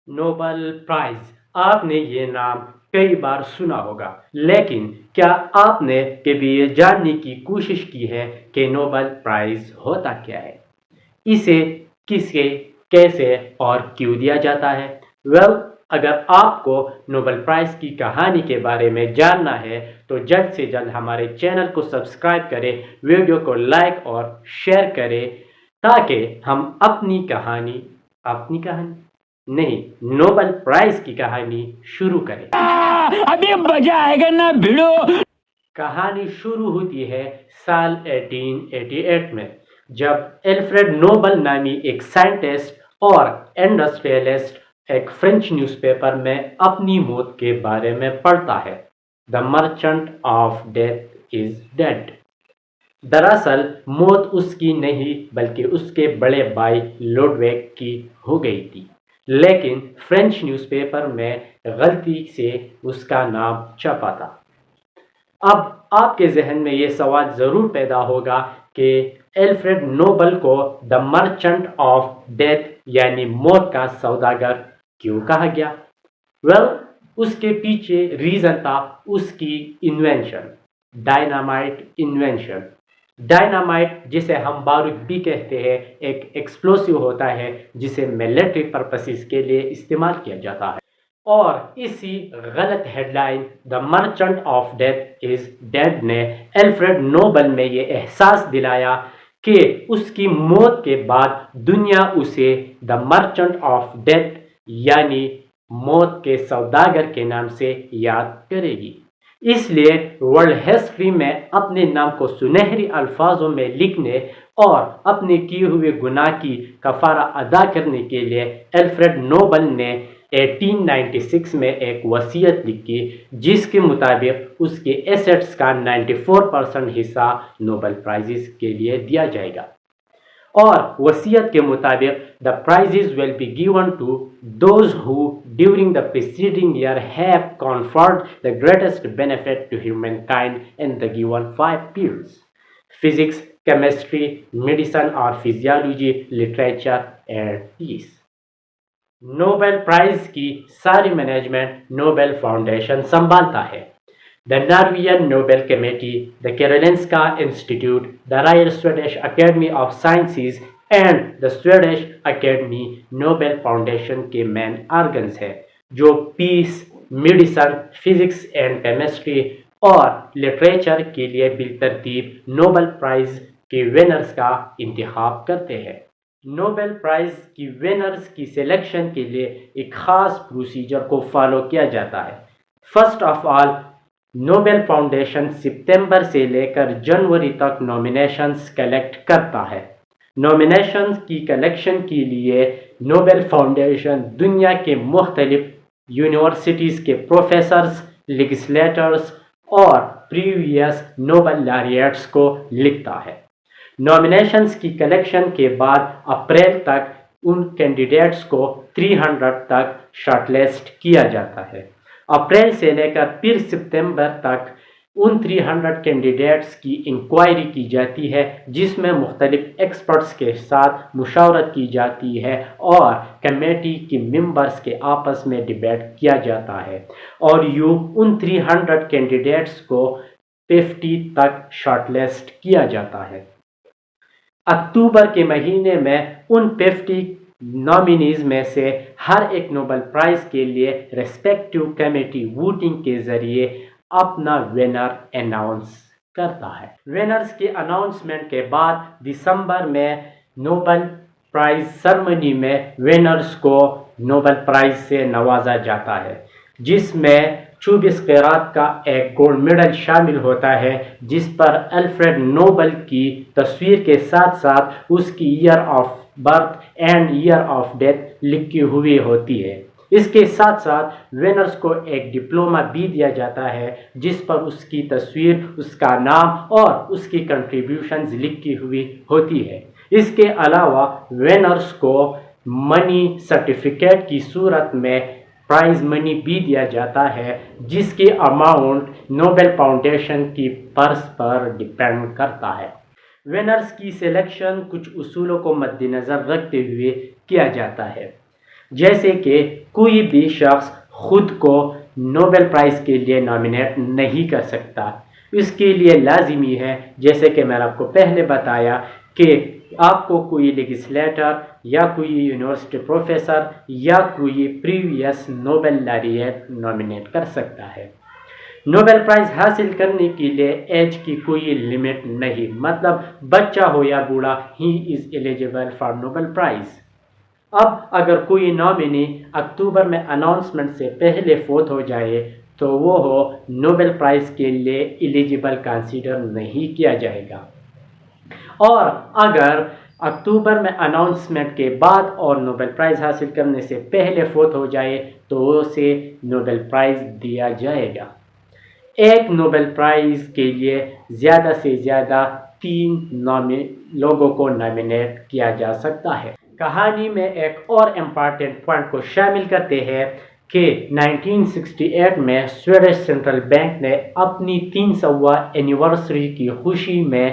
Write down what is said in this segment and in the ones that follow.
Nobel prize, आपने ये नाम कई बार सुना होगा, लेकिन क्या आपने कभी ये जानने की कोशिश की है कि नोबेल प्राइज होता क्या है? इसे किसे, कैसे और क्यों दिया जाता है? अगर आपको नोबेल प्राइज की कहानी के बारे में जानना है तो जल्द से जल्द हमारे चैनल को सब्सक्राइब करें, वीडियो को लाइक और शेयर करें ताकि हम अपनी कहानी नहीं, नोबेल प्राइज की कहानी शुरू करें। अभी मजा आएगा ना भिड़ो। कहानी शुरू होती है साल 1888 में, जब एल्फ्रेड नोबेल नामी एक साइंटिस्ट और इंडस्ट्रियलिस्ट एक फ्रेंच न्यूज़पेपर में अपनी मौत के बारे में पढ़ता है। The merchant of death is dead. दरअसल मौत उसकी नहीं बल्कि उसके बड़े भाई लुडविग की हो गई थी, लेकिन फ्रेंच न्यूज़पेपर में गलती से उसका नाम छपा था। अब आपके जहन में ये सवाल ज़रूर पैदा होगा कि एल्फ्रेड नोबेल को द मर्चेंट ऑफ डेथ यानी मौत का सौदागर क्यों कहा गया? उसके पीछे रीज़न था उसकी इन्वेंशन, डायनामाइट इन्वेंशन। डायनामाइट, जिसे हम बारूद भी कहते हैं, एक एक्सप्लोसिव होता है जिसे मिलिट्री पर्पसेस के लिए इस्तेमाल किया जाता है। और इसी गलत headline the merchant of death is dead ने एल्फ्रेड नोबेल में ये एहसास दिलाया कि उसकी मौत के बाद दुनिया उसे द मर्चेंट ऑफ डेथ यानी मौत के सौदागर के नाम से याद करेगी। इसलिए वर्ल्ड हिस्ट्री में अपने नाम को सुनहरी अल्फाजों में लिखने और अपने किए हुए गुनाह की कफारा अदा करने के लिए एल्फ्रेड नोबेल ने 1896 में एक वसीयत लिखी, जिसके मुताबिक उसके एसेट्स का 94% हिस्सा नोबेल प्राइजेस के लिए दिया जाएगा। और वसीयत के मुताबिक the prizes will be given to those who during the preceding year have conferred the greatest benefit to humankind in the given 5 fields: physics, chemistry, medicine और physiology, literature and peace. Nobel prize की सारी management Nobel foundation संभालता है। The Norwegian Nobel Committee, the Karolinska Institute, the Royal Swedish Academy of Sciences and the Swedish Academy Nobel Foundation के main organs हैं जो peace, medicine, physics and chemistry और literature के लिए बिलतरतीब नोबेल प्राइज के विनर्स का इंतखाब करते हैं। नोबेल प्राइज की विनर्स की सिलेक्शन के लिए एक ख़ास प्रोसीजर को फॉलो किया जाता है। First of all, Nobel foundation सितंबर से लेकर जनवरी तक नॉमिनेशंस कलेक्ट करता है। नॉमिनेशंस की कलेक्शन के लिए नोबेल फाउंडेशन दुनिया के मुख्तलिफ यूनिवर्सिटीज़ के प्रोफेसर्स, लेजिस्लेटर्स और प्रीवियस नोबेल लॉरिएट्स को लिखता है। नॉमिनेशंस की कलेक्शन के बाद अप्रैल तक उन कैंडिडेट्स को 300 तक शॉर्टलिस्ट किया जाता है। अप्रैल से लेकर फिर सितंबर तक उन 300 कैंडिडेट्स की इंक्वायरी की जाती है, जिसमें मुख्तलिफ एक्सपर्ट्स के साथ मुशावरत की जाती है और कमेटी के मेंबर्स के आपस में डिबेट किया जाता है और यूँ उन 300 कैंडिडेट्स को 50 तक शॉर्टलिस्ट किया जाता है। अक्टूबर के महीने में उन 50 नॉमिनीज में से हर एक नोबेल प्राइज के लिए रेस्पेक्टिव कमेटी वोटिंग के जरिए अपना विनर अनाउंस करता है। विनर्स के अनाउंसमेंट के बाद दिसंबर में नोबेल प्राइज सेरेमनी में विनर्स को नोबेल प्राइज से नवाजा जाता है, जिसमें 24 कैरात का एक गोल्ड मेडल शामिल होता है, जिस पर एल्फ्रेड नोबेल की तस्वीर के साथ साथ उसकी year of birth and year of death लिखी हुई होती है। इसके साथ साथ विनर्स को एक डिप्लोमा भी दिया जाता है, जिस पर उसकी तस्वीर, उसका नाम और उसकी कंट्रीब्यूशंस लिखी हुई होती है। इसके अलावा विनर्स को मनी सर्टिफिकेट की सूरत में प्राइज मनी भी दिया जाता है, जिसकी अमाउंट नोबेल फाउंडेशन की पर्स पर डिपेंड करता है। विनर्स की सिलेक्शन कुछ उसूलों को मद्देनज़र रखते हुए किया जाता है। جیسے کہ کوئی بھی شخص خود کو نوبل پرائز کے لیے نامینیٹ نہیں کر سکتا. اس کے لیے لازمی ہے، جیسے کہ میں نے آپ کو پہلے بتایا، کہ آپ کو کوئی لیجسلیٹر یا کوئی یونیورسٹی پروفیسر یا کوئی پریویس نوبل لاریٹ نامینیٹ کر سکتا ہے. نوبل پرائز حاصل کرنے کے لیے ایج کی کوئی لمٹ نہیں، مطلب بچہ ہو یا بوڑھا، he is eligible for Nobel prize. اب اگر کوئی نامنی اکتوبر میں اناؤنسمنٹ سے پہلے فوت ہو جائے تو وہ نوبل پرائز کے لیے ایلیجیبل کنسیڈر نہیں کیا جائے گا، اور اگر اکتوبر میں اناؤنسمنٹ کے بعد اور نوبل پرائز حاصل کرنے سے پہلے فوت ہو جائے تو اسے نوبل پرائز دیا جائے گا. ایک نوبل پرائز کے لیے زیادہ سے زیادہ 3 لوگوں کو نامینیٹ کیا جا سکتا ہے. کہانی میں ایک اور امپارٹنٹ پوائنٹ کو شامل کرتے ہیں کہ 1968 میں سویڈش سینٹرل بینک نے اپنی 300واں اینیورسری کی خوشی میں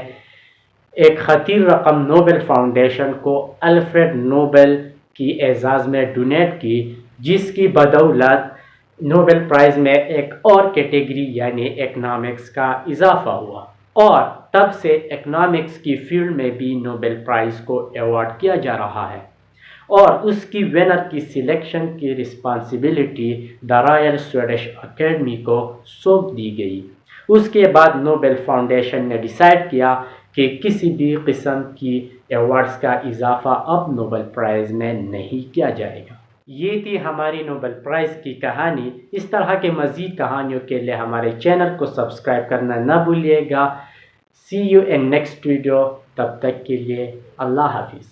ایک خطیر رقم نوبل فاؤنڈیشن کو الفریڈ نوبل کی اعزاز میں ڈونیٹ کی، جس کی بدولت نوبل پرائز میں ایک اور کیٹیگری یعنی اکنامکس کا اضافہ ہوا، اور تب سے اکنامکس کی فیلڈ میں بھی نوبل پرائز کو ایوارڈ کیا جا رہا ہے، اور اس کی ونر کی سلیکشن کی رسپانسبلٹی دی رائل سویڈش اکیڈمی کو سونپ دی گئی. اس کے بعد نوبل فاؤنڈیشن نے ڈیسائیڈ کیا کہ کسی بھی قسم کی ایوارڈز کا اضافہ اب نوبل پرائز میں نہیں کیا جائے گا. یہ تھی ہماری نوبل پرائز کی کہانی. اس طرح کے مزید کہانیوں کے لیے ہمارے چینل کو سبسکرائب کرنا نہ بھولیے گا. سی یو ان نیکسٹ ویڈیو. تب تک کے لیے اللہ حافظ.